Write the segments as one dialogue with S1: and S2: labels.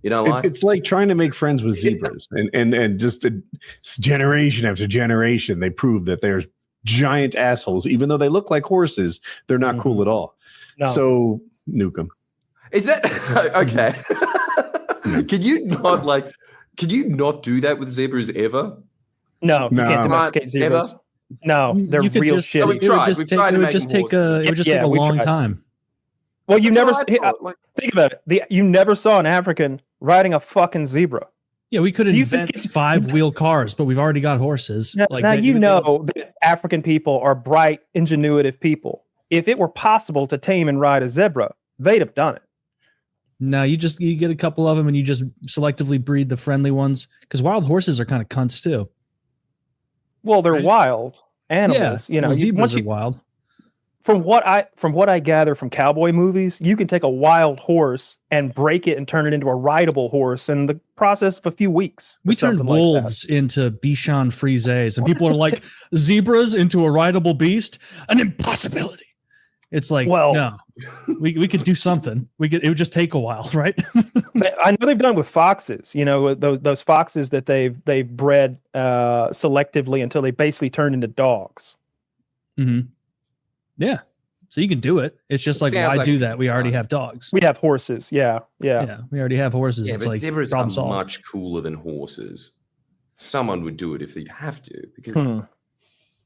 S1: You know, like
S2: it's like trying to make friends with zebras, and just generation after generation, they prove that they're giant assholes. Even though they look like horses, they're not cool at all. No. So nuke them.
S1: Is that okay? Could you not do that with zebras ever?
S3: No, you can't domesticate zebras. Ever? No, they're real shit.
S1: So it would just take
S4: a long time.
S3: Well, you never think about it. You never saw an African riding a fucking zebra.
S4: Yeah, we could invent 5-wheel cars, but we've already got horses.
S3: Now that African people are bright, ingenuitive people. If it were possible to tame and ride a zebra, they'd have done it.
S4: No, you get a couple of them and you just selectively breed the friendly ones, because wild horses are kind of cunts too.
S3: Well, they're wild animals.
S4: Yeah, zebras are wild.
S3: From what I gather from cowboy movies, you can take a wild horse and break it and turn it into a rideable horse in the process of a few weeks.
S4: We turned wolves into Bichon Frises, and people are like, zebras into a rideable beast? An impossibility. It's like, no, we could do something. It would just take a while, right?
S3: I know they've done with foxes. You know, those foxes that they've bred selectively until they basically turned into dogs.
S4: Mm-hmm. Yeah, so you can do it. It's just like, why do that? We already have dogs.
S3: We have horses. Yeah.
S4: We already have horses.
S1: Yeah,
S4: it's
S1: but
S4: like
S1: zebras are much cooler than horses. Someone would do it if they'd have to, because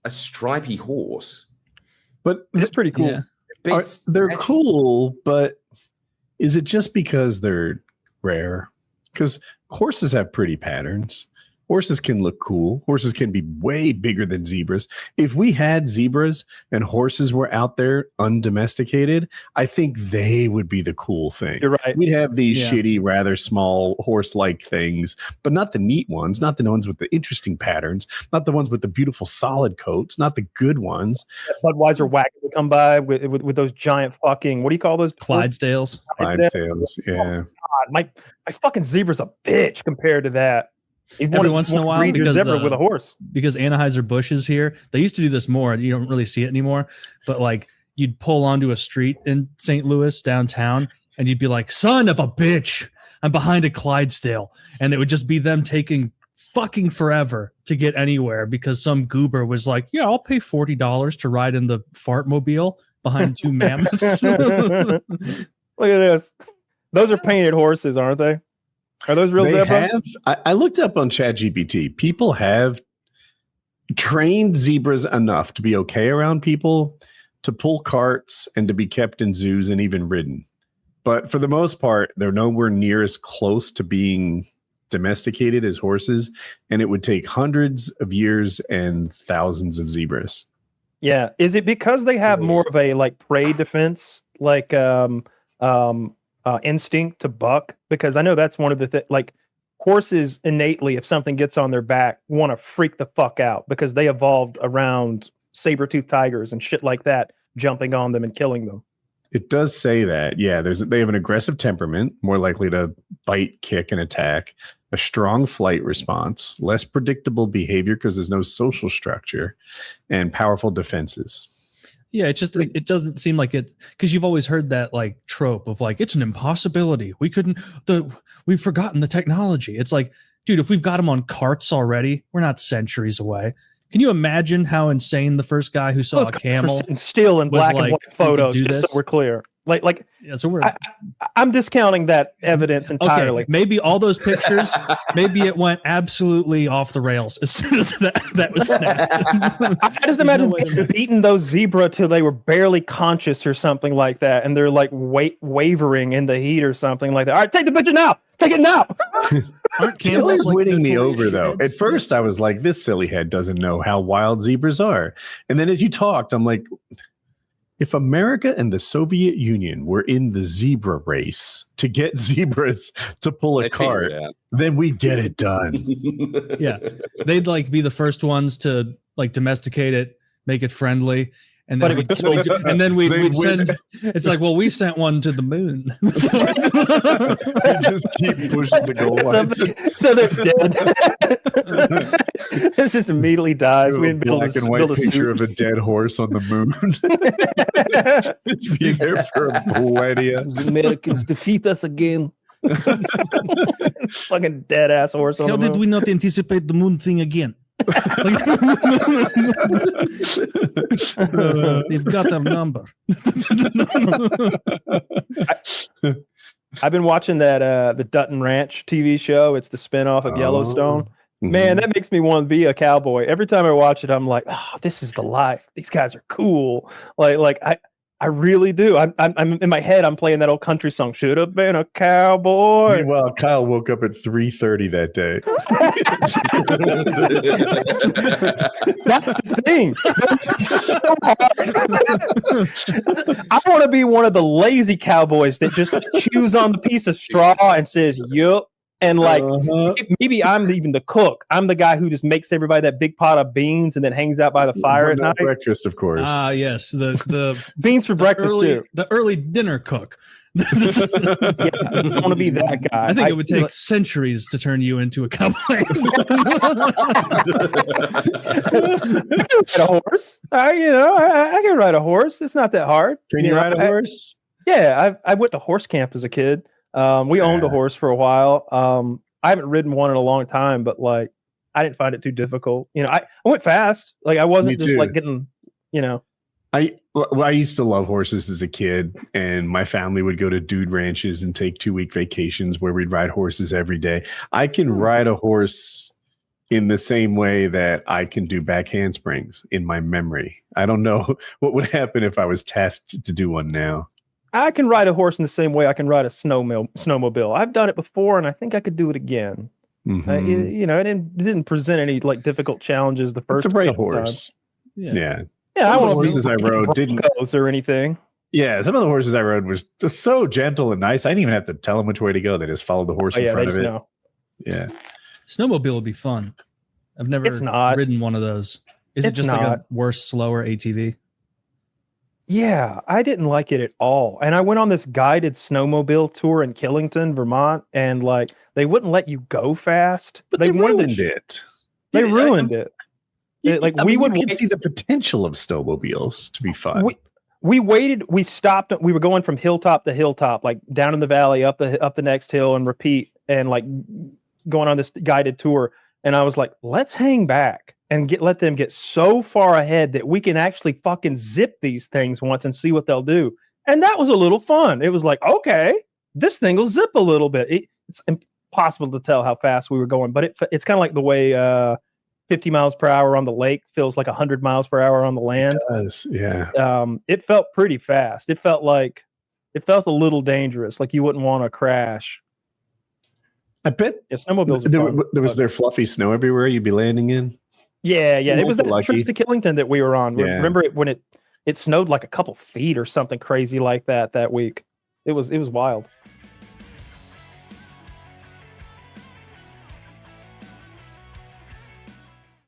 S1: a stripy horse.
S2: But
S3: it's pretty cool.
S2: Yeah. They're cool, but is it just because they're rare? Because horses have pretty patterns. Horses can look cool. Horses can be way bigger than zebras. If we had zebras and horses were out there undomesticated, I think they would be the cool thing.
S3: You're right.
S2: We'd have these shitty, rather small horse-like things, but not the neat ones, not the ones with the interesting patterns, not the ones with the beautiful solid coats, not the good ones.
S3: Budweiser wagon would come by with those giant fucking, what do you call those?
S4: Clydesdales.
S2: Clydesdales, yeah.
S3: God, my fucking zebra's a bitch compared to that.
S4: Every once in a while, because
S3: with a horse,
S4: because Anheuser-Busch is here, they used to do this more. You don't really see it anymore, but like you'd pull onto a street in St. Louis downtown, and you'd be like, "Son of a bitch, I'm behind a Clydesdale," and it would just be them taking fucking forever to get anywhere because some goober was like, "Yeah, I'll pay $40 to ride in the fartmobile behind two mammoths."
S3: Look at this; those are painted horses, aren't they? Are those real zebras?
S2: I looked up on ChatGPT. People have trained zebras enough to be okay around people, to pull carts, and to be kept in zoos and even ridden. But for the most part, they're nowhere near as close to being domesticated as horses, and it would take hundreds of years and thousands of zebras.
S3: Yeah. Is it because they have more of a like prey defense, like instinct to buck? Because I know that's one of the like horses innately, if something gets on their back, want to freak the fuck out because they evolved around saber-toothed tigers and shit like that, jumping on them and killing them.
S2: It does say that. Yeah, they have an aggressive temperament, more likely to bite, kick, and attack, a strong flight response, less predictable behavior because there's no social structure, and powerful defenses.
S4: Yeah, it doesn't seem like it, because you've always heard that like trope of like, it's an impossibility. We've forgotten the technology. It's like, dude, if we've got them on carts already, we're not centuries away. Can you imagine how insane the first guy who saw a camel
S3: still in black and white photos? Just so we're clear. Like
S4: yeah, so
S3: I'm discounting that evidence entirely.
S4: Okay, maybe all those pictures, maybe it went absolutely off the rails as soon as that was snapped.
S3: I just imagine beating those zebra till they were barely conscious or something like that, and they're like wavering in the heat or something like that. All right, take the picture now. Take it now.
S2: Aren't camels like winning me over though? At first, I was like, "This silly head doesn't know how wild zebras are," and then as you talked, I'm like, if America and the Soviet Union were in the zebra race to get zebras to pull a cart, then we'd get it done.
S4: Yeah. They'd like be the first ones to like domesticate it, make it friendly. And then we'd send, it's like, well, we sent one to the moon.
S2: They just keep pushing the goal line.
S3: So they're dead. It just immediately dies. We didn't build
S2: black and white picture of a dead horse on the moon. It's been there for a millennia.
S3: The Americans defeat us again. Fucking dead ass horse.
S4: How did we not anticipate the moon thing again? They've got our number.
S3: I've been watching that the Dutton Ranch TV show. It's the spinoff of Yellowstone. Man, that makes me want to be a cowboy. Every time I watch it, I'm like, oh, this is the life. These guys are cool. Like I really do. I'm in my head. I'm playing that old country song. Should have been a cowboy.
S2: Meanwhile, Kyle woke up at 3:30 that day.
S3: That's the thing. I want to be one of the lazy cowboys that just chews on the piece of straw and says, "Yup." And like maybe I'm even the cook. I'm the guy who just makes everybody that big pot of beans and then hangs out by the fire at night.
S2: Breakfast, of course.
S4: Yes, the
S3: beans for breakfast too.
S4: The early dinner cook.
S3: Yeah, I want to be that guy.
S4: I think it would take centuries to turn you into a cowboy.
S3: I can ride a horse. I can ride a horse. It's not that hard.
S2: Can you ride a horse?
S3: Yeah, I went to horse camp as a kid. We owned a horse for a while. I haven't ridden one in a long time, but like I didn't find it too difficult. I went fast. Like I wasn't just like getting,
S2: I used to love horses as a kid, and my family would go to dude ranches and take 2-week vacations where we'd ride horses every day. I can ride a horse in the same way that I can do back handsprings in my memory. I don't know what would happen if I was tasked to do one now.
S3: I can ride a horse in the same way I can ride a snowmobile. I've done it before, and I think I could do it again. It didn't present any like difficult challenges the first.
S2: It's a great
S3: couple
S2: horse.
S3: times.
S2: Yeah.
S3: I
S2: Some of
S3: want
S2: the horses I rode didn't
S3: or anything.
S2: Yeah, some of the horses I rode was just so gentle and nice. I didn't even have to tell them which way to go. They just followed the horse in front of it.
S3: Know.
S2: Yeah.
S4: Snowmobile would be fun. I've never ridden one of those. Is it just like a worse, slower ATV?
S3: Yeah, I didn't like it at all. And I went on this guided snowmobile tour in Killington, Vermont, and like they wouldn't let you go fast.
S2: But they ruined it.
S3: They ruined it.
S2: You can see the potential of snowmobiles to be fun.
S3: We waited. We stopped. We were going from hilltop to hilltop, like down in the valley, up the next hill, and repeat, and like going on this guided tour. And I was like, let's hang back and let them get so far ahead that we can actually fucking zip these things once and see what they'll do. And that was a little fun. It was like, okay, this thing will zip a little bit. It's impossible to tell how fast we were going, but it's kind of like the way 50 miles per hour on the lake feels like 100 miles per hour on the land.
S2: It does, yeah.
S3: It felt pretty fast. It felt a little dangerous, like you wouldn't want to crash.
S2: I bet
S3: snowmobiles
S2: was there fluffy snow everywhere you'd be landing in.
S3: Yeah. It was that trip to Killington that we were on.
S2: Yeah.
S3: Remember when it snowed like a couple feet or something crazy like that week. It was wild.